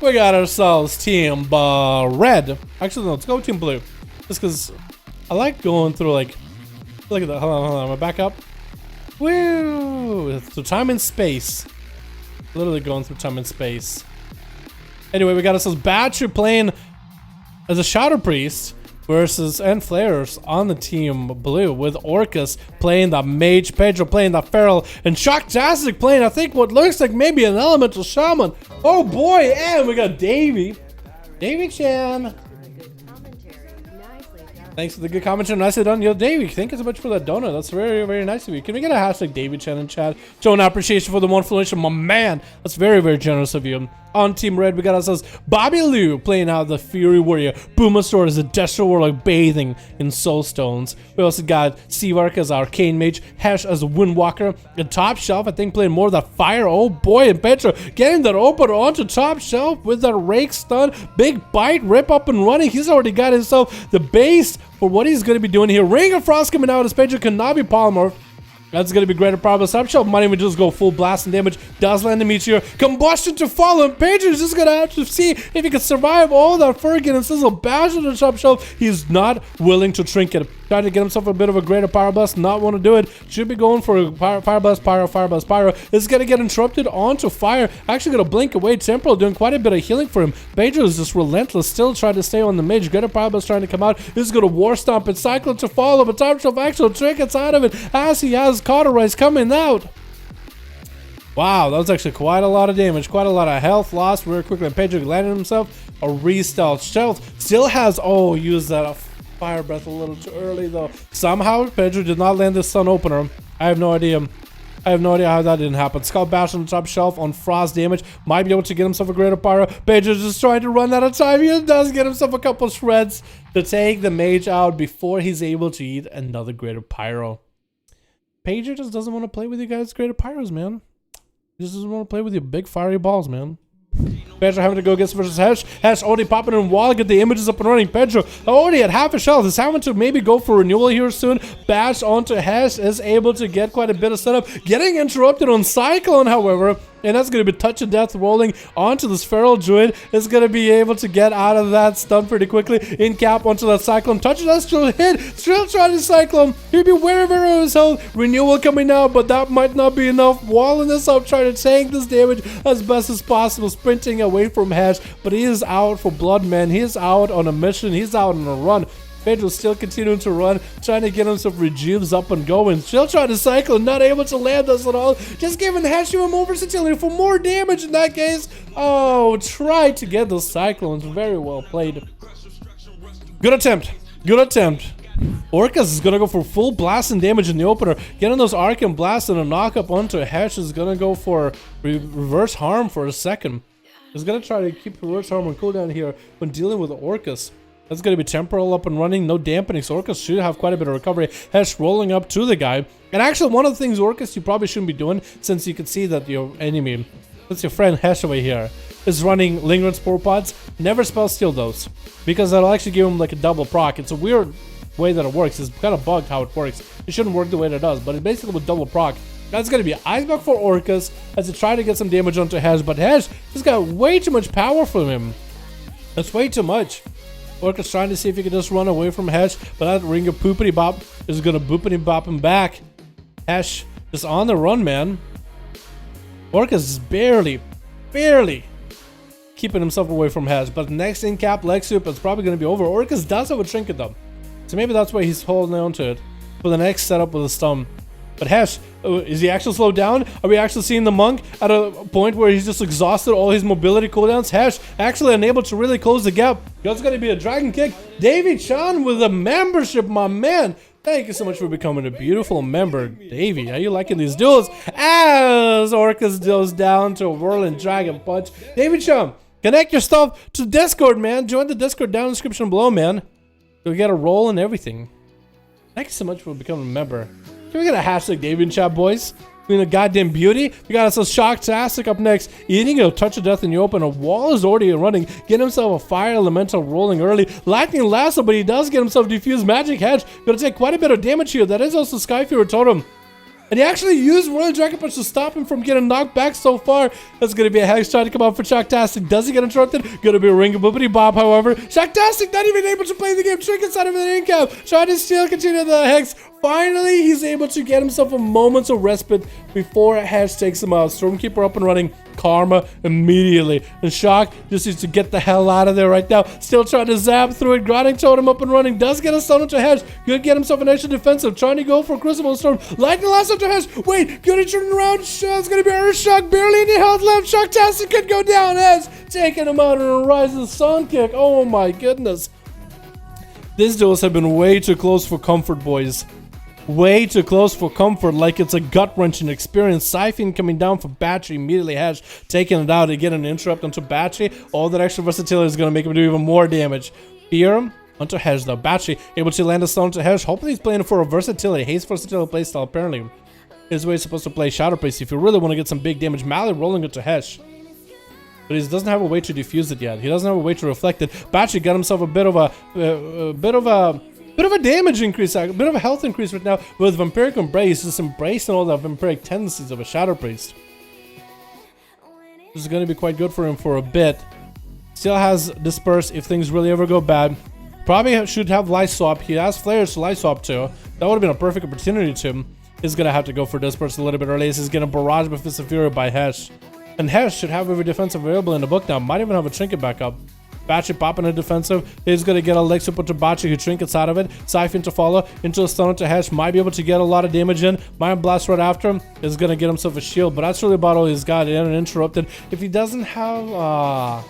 We got ourselves team red. Actually, no, let's go team blue. Just because I like going through, like, look at that. Hold on, I'm gonna back up. Woo! So time and space. Literally going through time and space. Anyway, we got ourselves Batcher playing as a Shadow Priest versus and Flares on the team blue, with Orcus playing the Mage, Pedro playing the Feral, and Shocktastic playing, I think, what looks like maybe an Elemental Shaman. Oh boy, and we got Davey. Davey Chan. Thanks for the good commentary. Nicely done. Yo, Davey, thank you so much for that donut. That's very, very nice of you. Can we get a hashtag Davey Chan in chat? Showing appreciation for the one donation, my man. That's very, very generous of you. On Team Red, we got ourselves Bobby Lou playing out the Fury Warrior. Boomasaur is a Destro Warlock bathing in Soulstones. We also got Seavark as our Arcane Mage, Hesh as a Windwalker, and Top Shelf, I think, playing more of the Fire. Oh boy, and Petra getting that opener onto Top Shelf with that Rake Stun. Big bite, rip up and running. He's already got himself the base for what he's going to be doing here. Ring of Frost coming out as Petra cannot be polymorphed. That's going to be greater problem. Top Shelf might even just go full blast and damage. Does land the Meteor. Combustion to follow. And Pedro's just going to have to see if he can survive all that Fergie and Sizzle bash on the Top Shelf. He's not willing to trinket. Trying to get himself a bit of a greater Pyro Blast. Not want to do it. Should be going for a Fire Blast, Pyro, Fire Blast, Pyro. Is going to get interrupted onto Fire. Actually going to blink away. Temporal doing quite a bit of healing for him. Pedro is just relentless. Still trying to stay on the Mage. Greater Pyro Blast trying to come out. This is going to War Stomp and Cyclone to follow. But Top Shelf actual trinkets out of it as he has Cauterize coming out. Wow, that was actually quite a lot of damage, quite a lot of health lost very quickly. And Pedro landed himself a restyle. Shelf still has, oh, used that Fire Breath a little too early though. Somehow Pedro did not land this Sun Opener. I have no idea. I have no idea how that didn't happen. Skull Bash on the Top Shelf on Frost damage. Might be able to get himself a greater Pyro. Pedro's just trying to run out of time. He does get himself a couple shreds to take the Mage out before he's able to eat another greater Pyro. Pedro just doesn't want to play with you guys' greater Pyros, man. He just doesn't want to play with your big fiery balls, man. Pedro having to go against versus Hesh. Hesh already popping in wall, get the images up and running. Pedro already at half a health. Is having to maybe go for renewal here soon. Bash onto Hesh, is able to get quite a bit of setup. Getting interrupted on Cyclone, however. And that's going to be Touch of Death rolling onto this Feral Druid. Is going to be able to get out of that stun pretty quickly. In cap onto that Cyclone. Touch of Death still hit. Still trying to Cyclone. He'll be very, very on his health. Renewal coming out, but that might not be enough. Walling this up, trying to tank this damage as best as possible. Sprinting away from Hesh, but he is out for blood, man. He is out on a mission. He's out on a run. Pedro's still continuing to run, trying to get himself rejuves up and going. Still trying to cycle, not able to land us at all. Just giving Hesh to him over versatility for more damage in that case. Oh, try to get those Cyclones. Very well played. Good attempt. Good attempt. Orcus is going to go for full blast and damage in the opener. Getting those Arcane Blasts and a knock up onto Hesh is going to go for reverse harm for a second. He's going to try to keep reverse harm on cooldown here when dealing with Orcus. That's going to be temporal up and running, no dampening, so Orcus should have quite a bit of recovery. Hesh rolling up to the guy. And actually, one of the things, Orcus, you probably shouldn't be doing, since you can see that your enemy, that's your friend Hesh over here, is running Lingering Spore Pods. Never spell steal those, because that'll actually give him like a double proc. It's a weird way that it works. It's kind of bugged how it works. It shouldn't work the way that it does, but it basically with double proc. That's going to be Ice Block for Orcus as he try to get some damage onto Hesh, but Hesh just got way too much power from him. That's way too much. Orcus trying to see if he can just run away from Hesh, but that Ring of Poopity Bop is going to boopity bop him back. Hesh just on the run, man. Orcus is barely keeping himself away from Hesh, but next in cap leg soup is probably going to be over. Orcus does have a trinket though, so maybe that's why he's holding on to it for the next setup with a stun. But Hesh, is he actually slowed down? Are we actually seeing the monk at a point where he's just exhausted all his mobility cooldowns? Hesh actually unable to really close the gap. That's going to be a dragon kick. Davey Chan with a membership, my man. Thank you so much for becoming a beautiful member, Davey. How you liking these duels? As Orcus goes down to a whirling dragon punch. Davey Chan, connect your stuff to Discord, man. Join the Discord down in the description below, man. You'll get a role and everything. Thank you so much for becoming a member. Can we get a hashtag David in chat, boys? Being a goddamn beauty. We got ourselves Shocktastic up next. Eating a touch of death in the open. A wall is already running. Get himself a fire elemental rolling early. Lightning lasso, but he does get himself diffused magic hedge. Gonna take quite a bit of damage here. That is also Skyfever Totem. And he actually used Royal Dragon Punch to stop him from getting knocked back so far. That's going to be a Hex trying to come out for Shocktastic. Does he get interrupted? Going to be a Ring of Boopity Bob, however. Shocktastic not even able to play the game. Trick inside of the incap. Trying to steal, continue the Hex. Finally, he's able to get himself a moment of respite before Hex takes him out. Stormkeeper up and running. Karma immediately. And Shock just needs to get the hell out of there right now. Still trying to zap through it. Grinding Totem up and running. Does get a stun into Hedge. Could get himself an extra defensive. Trying to go for Crucible Storm. Lightning Lasso to Hedge. Wait, good to turn around. It's going to be Earth Shock. Barely any health left. Shocktastic could go down. Hedge taking him out on a rising sun kick. Oh my goodness. These duels have been way too close for comfort, boys. Way too close for comfort, like it's a gut-wrenching experience. Siphon coming down for Battery, immediately Hedge taking it out to get an interrupt onto Battery. All that extra versatility is going to make him do even more damage. Fear onto Hedge though. Battery able to land a stun onto Hedge. Hopefully he's playing for a versatility. Haste versatility playstyle apparently. His way is supposed to play Shadow Priest if you really want to get some big damage. Mally rolling into Hedge. But he doesn't have a way to defuse it yet. He doesn't have a way to reflect it. Battery got himself a bit of a damage increase, a bit of a health increase right now with Vampiric Embrace, just embracing all the vampiric tendencies of a Shadow Priest. This is going to be quite good for him for a bit. Still has Disperse if things really ever go bad. Probably should have Light Swap. He has Flares to Light Swap too. That would have been a perfect opportunity to him. He's going to have to go for Disperse a little bit early. He's going to barrage with Fist of Fury by Hesh. And Hesh should have every defense available in the book now. Might even have a Trinket back up. Battery popping a defensive. He's going to get a leg super to Battery who trinkets out of it. Siphon to follow. Into a stun to Hesh. Might be able to get a lot of damage in. Mind Blast right after him. Is going to get himself a shield. But that's really about all he's got. And interrupted. If he doesn't have...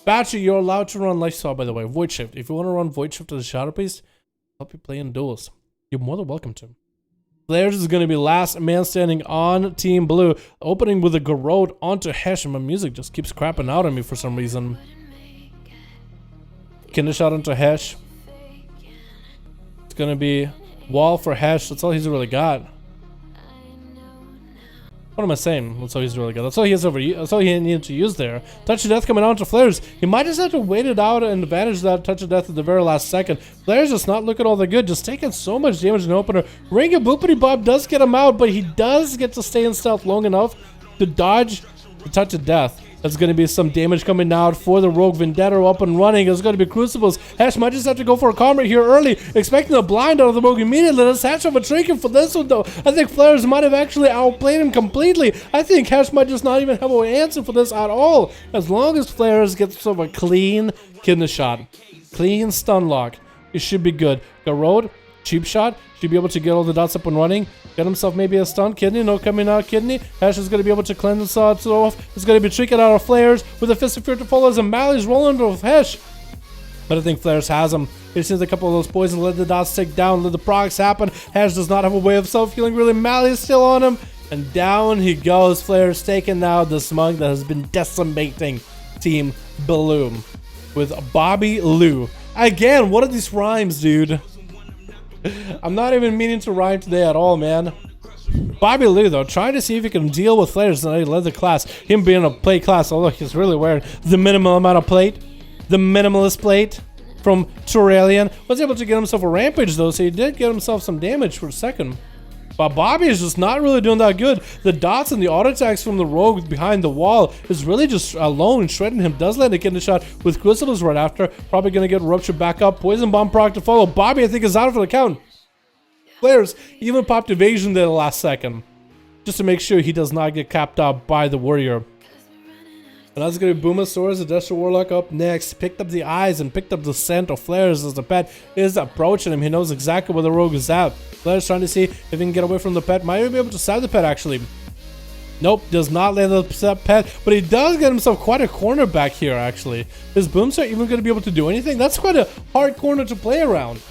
Battery, you're allowed to run Life Saw, by the way. Void Shift. If you want to run Void Shift as a Shadow Priest, help you play in duels. You're more than welcome to. Flares is going to be last man standing on Team Blue. Opening with a Garrote onto Hesh. And my music just keeps crapping out on me for some reason. Kinder shot onto Hesh. It's gonna be wall for Hesh. That's all he's really got. What am I saying? That's all he's really got. That's all he has over. That's all he needed to use there. Touch of Death coming on to Flares. He might just have to wait it out and advantage that Touch of Death at the very last second. Flares just not looking all that good. Just taking so much damage in the opener. Ring of Boopity Bob does get him out, but he does get to stay in stealth long enough to dodge the Touch of Death. There's going to be some damage coming out for the Rogue. Vendetta up and running. There's going to be Crucibles. Hesh might just have to go for a Karma here early, expecting a blind out of the Rogue immediately. Let's Hesh have a trinket for this one, though. I think Flares might have actually outplayed him completely. I think Hesh might just not even have an answer for this at all. As long as Flares gets sort of a clean kidney shot, clean stun lock, it should be good. Garrote, cheap shot, should be able to get all the dots up and running. Get himself maybe a stun. Kidney, no coming out Kidney. Hesh is going to be able to cleanse himself off. It's going to be tricked out of Flares with a Fist of Fear to follow as a Mally's rolling with Hesh. But I think Flares has him. He sees a couple of those poisons. Let the dots take down. Let the procs happen. Hesh does not have a way of self-healing really. Mally is still on him. And down he goes. Flares taking out the smug that has been decimating Team Blue with Bobby Lou. Again, what are these rhymes, dude? I'm not even meaning to rhyme today at all, man. Bobby Lou, though, trying to see if he can deal with Flares and leather class. Him being a plate class, although he's really wearing the minimal amount of plate. The minimalist plate from Turalian. Was able to get himself a Rampage, though, so he did get himself some damage for a second. But Bobby is just not really doing that good. The dots and the auto attacks from the Rogue behind the wall is really just alone shredding him. Does land a kidney shot with Crucibles right after. Probably going to get Rupture back up. Poison Bomb proc to follow. Bobby, I think, is out for the count. Flares even popped Evasion there the last second. Just to make sure he does not get capped out by the Warrior. And that's going to be Boomosaurus, the Desert Warlock up next. Picked up the eyes and picked up the scent of Flares as the pet is approaching him. He knows exactly where the Rogue is at. Flares trying to see if he can get away from the pet. Might even be able to stab the pet, actually. Nope, does not land the pet. But he does get himself quite a corner back here, actually. Is Boomstar even going to be able to do anything? That's quite a hard corner to play around.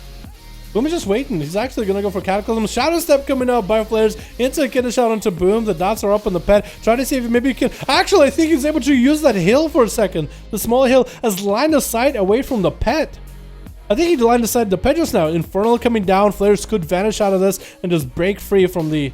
Boom is just waiting. He's actually going to go for Cataclysm. Shadow Step coming out by Flares into a kidney shot onto Boom. The dots are up on the pet. Trying to see if maybe he can... Actually, I think he's able to use that hill for a second. The small hill as line of sight away from the pet. I think he lined aside the pet just now. Infernal coming down. Flares could vanish out of this and just break free from the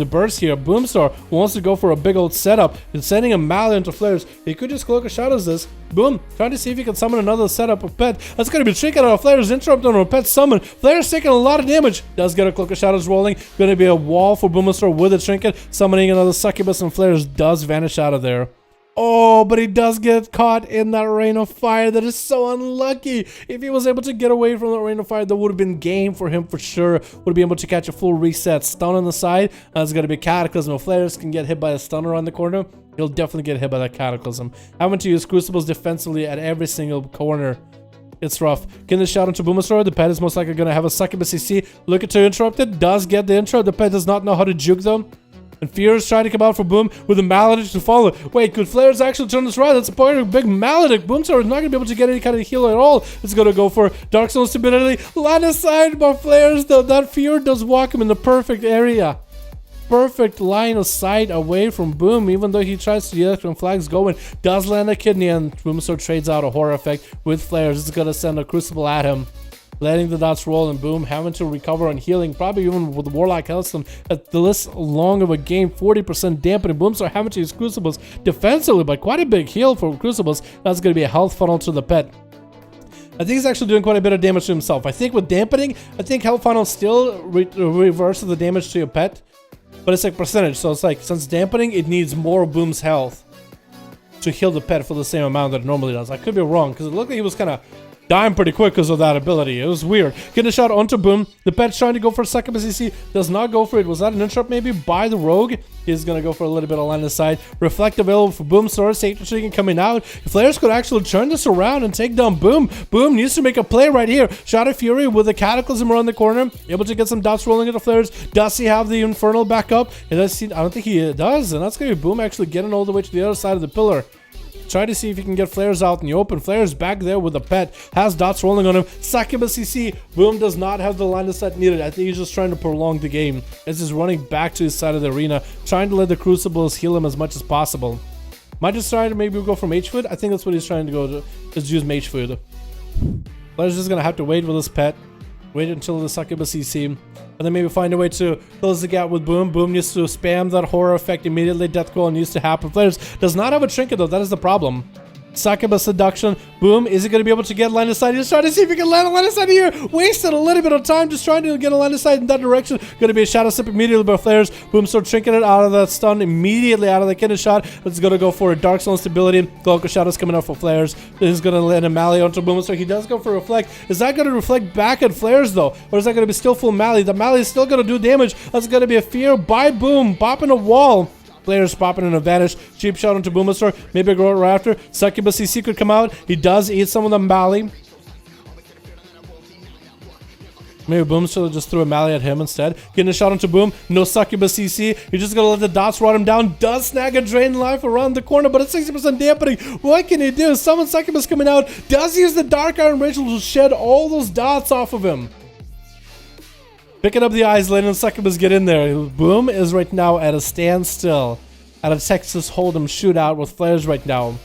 burst here. Boomstar wants to go for a big old setup and sending a melee into Flares. He could just Cloak of Shadows this. Boom. Trying to see if he can summon another setup of pet. That's going to be Trinket out of Flares. Interrupt on a pet summon. Flares taking a lot of damage. Does get a Cloak of Shadows rolling. Going to be a wall for Boomstar with a Trinket. Summoning another Succubus, and Flares does vanish out of there. Oh, but he does get caught in that Rain of Fire. That is so unlucky. If he was able to get away from that Rain of Fire, that would have been game for him for sure. Would be able to catch a full reset. Stun on the side. That's going to be Cataclysm. If Flares can get hit by a stun around the corner, he'll definitely get hit by that Cataclysm. Having to use Crucibles defensively at every single corner. It's rough. Getting the shot into Boomstar. The pet is most likely going to have a Succubus CC. Looking to interrupt it. Does get the interrupt. The pet does not know how to juke them. And Fear is trying to come out for Boom with a Maledict to follow. Wait, could Flares actually turn this right? That's a point of a big Maledict. Boomstar is not going to be able to get any kind of heal at all. It's going to go for Dark Zone stability. Line aside by Flares, though. That Fear does walk him in the perfect area. Perfect line of sight away from Boom, even though he tries to get some flags going. Does land a kidney, and Boomstar trades out a Horror Effect with Flares. It's going to send a Crucible at him. Letting the dots roll, and Boom having to recover on healing, probably even with Warlock Hellstorm at this long of a game. 40% dampening. Boomstar having to use Crucibles defensively, but quite a big heal for Crucibles. That's going to be a health funnel to the pet. I think he's actually doing quite a bit of damage to himself. I think with dampening, I think health funnel still reverses the damage to your pet, but it's like percentage. So it's like, since dampening, it needs more Boom's health to heal the pet for the same amount that it normally does. I could be wrong, because it looked like he was kind of dying pretty quick because of that ability. It was weird. Getting a shot onto Boom. The pet's trying to go for a Succubus CC. Does not go for it. Was that an interrupt maybe by the Rogue? He's going to go for a little bit of line of sight. Reflect available for Boomstar. Safety Shuriken coming out. Flares could actually turn this around and take down Boom. Boom needs to make a play right here. Shot of Fury with a Cataclysm around the corner. Able to get some dots rolling into Flares. Does he have the Infernal back up? I don't think he does. And that's going to be Boom actually getting all the way to the other side of the pillar. Try to see if he can get Flares out in the open. Flares back there with the pet. Has dots rolling on him. Succubus CC. Boom does not have the line of sight needed. I think he's just trying to prolong the game. As he's running back to his side of the arena. Trying to let the Crucibles heal him as much as possible. Might just try to maybe go for Mage Food. I think that's what he's trying to go to. Is use Mage Food. Flares just going to have to wait with his pet. Wait until the Succubus CC. And then maybe find a way to close the gap with Boom. Boom needs to spam that Horror Effect immediately. Death Coil needs to happen. Flares does not have a Trinket though. That is the problem. Succubus Seduction. Boom. Is he going to be able to get line of sight? He's trying to see if he can land a line of sight here. Wasted a little bit of time just trying to get a line of sight in that direction. Going to be a Shadow Sip immediately by Flares. Boom start trinking it out of that stun immediately out of the kidney shot. It's going to go for a Dark Zone stability. Cloak of Shadows coming out for Flares. He's going to land a melee onto Boom. So he does go for Reflect. Is that going to reflect back at Flares though? Or is that going to be still full melee? The melee is still going to do damage. That's going to be a Fear by Boom. Bopping a wall. Flares popping in a vanish. Cheap shot onto Boomstar. Maybe a grow right after. Succubus CC could come out. He does eat some of the Mali. Maybe Boomstar just threw a Mali at him instead. Getting a shot onto Boom. No Succubus CC. He's just gonna let the dots rot him down. Does snag a Drain Life around the corner, but it's 60% dampening. What can he do? Summon Succubus coming out. Does use the Dark Iron Ritual to shed all those dots off of him. Picking up the eyes, letting the Succubus get in there. Boom is right now at a standstill. At a Texas Hold'em shootout with Flares right now.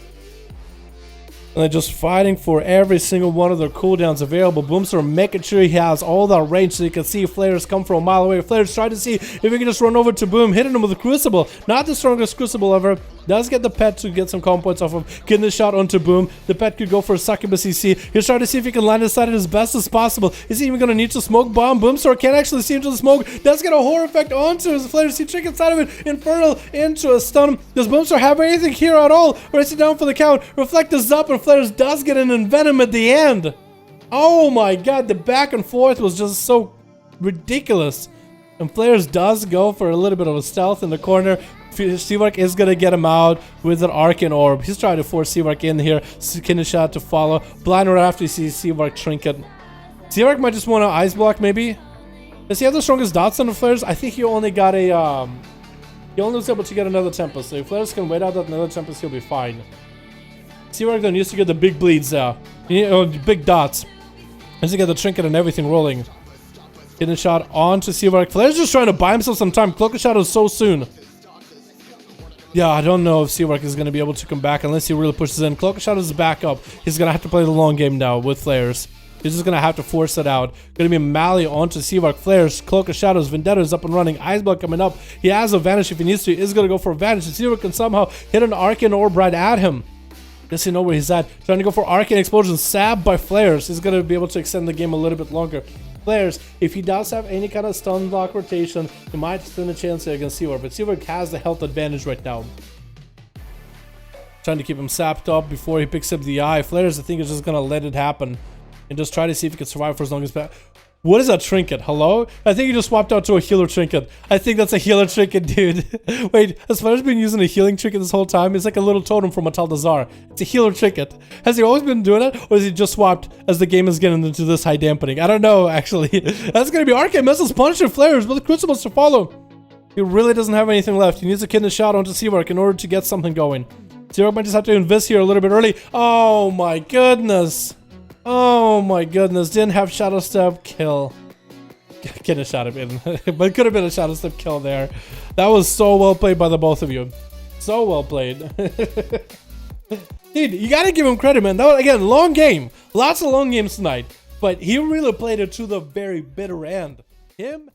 And they're just fighting for every single one of their cooldowns available. Boomstar making sure he has all that range so you can see Flares come from a mile away. Flares trying to see if he can just run over to Boom, hitting him with a Crucible. Not the strongest Crucible ever. Does get the pet to get some calm points off of. Getting the shot onto Boom. The pet could go for a Succubus CC. He's trying to see if he can land inside it as best as possible. Is he even going to need to smoke bomb? Boomstar can't actually see into the smoke. Does get a Horror Effect onto his Flares. He trick inside of it. Infernal into a stun. Does Boomstar have anything here at all? Or is he down for the count? Reflect is up and Flares does get an Envenom at the end. Oh my god, the back and forth was just so ridiculous. And Flares does go for a little bit of a stealth in the corner. Seavark is going to get him out with an Arcane Orb. He's trying to force Seavark in here. Kidney shot to follow. Blind right after he sees Seavark Trinket. Seavark might just want to Ice Block maybe. Does he have the strongest dots on the Flares? I think he only got a... he only was able to get another Tempest. So if Flares can wait out that another Tempest, he'll be fine. Seavark then used to get the big bleeds there. Big dots. Used to get the Trinket and everything rolling. Getting a shot onto Seavark. Flares just trying to buy himself some time. Cloak of Shadows so soon. Yeah, I don't know if Seavark is going to be able to come back unless he really pushes in. Cloak of Shadows is back up. He's going to have to play the long game now with Flares. He's just gonna have to force it out. Gonna be Mally onto Seavark, Flares, Cloak of Shadows, Vendetta is up and running, Iceblood coming up. He has a Vanish if he needs to. He is gonna go for a Vanish. Seavark can somehow hit an Arcane Orb right at him. Does he know where he's at? Trying to go for Arcane Explosion, Sab by Flares. He's gonna be able to extend the game a little bit longer. Flares, if he does have any kind of stun block rotation, he might stand a chance here against Seavark, but Seavark has the health advantage right now. Trying to keep him sapped up before he picks up the eye. Flares, I think, is just gonna let it happen and just try to see if he can survive for as long as possible. What is that trinket? Hello? I think he just swapped out to a healer trinket. I think that's a healer trinket, dude. Wait, has Flares been using a healing trinket this whole time? It's like a little totem from Ataldazar. It's a healer trinket. Has he always been doing it? Or is he just swapped as the game is getting into this high dampening? I don't know, actually. That's gonna be Arcane Missiles punishing Flares, but the Crucibles to follow. He really doesn't have anything left. He needs a kidney shot onto Seavark in order to get something going. Seavark might just have to invest here a little bit early. Oh my goodness. Oh my goodness. Didn't have Shadow Step kill. Kidney shot him in. But it could have been a Shadow Step kill there. That was so well played by the both of you. So well played. Dude, you gotta give him credit, man. That was, again, long game. Lots of long games tonight. But he really played it to the very bitter end. Him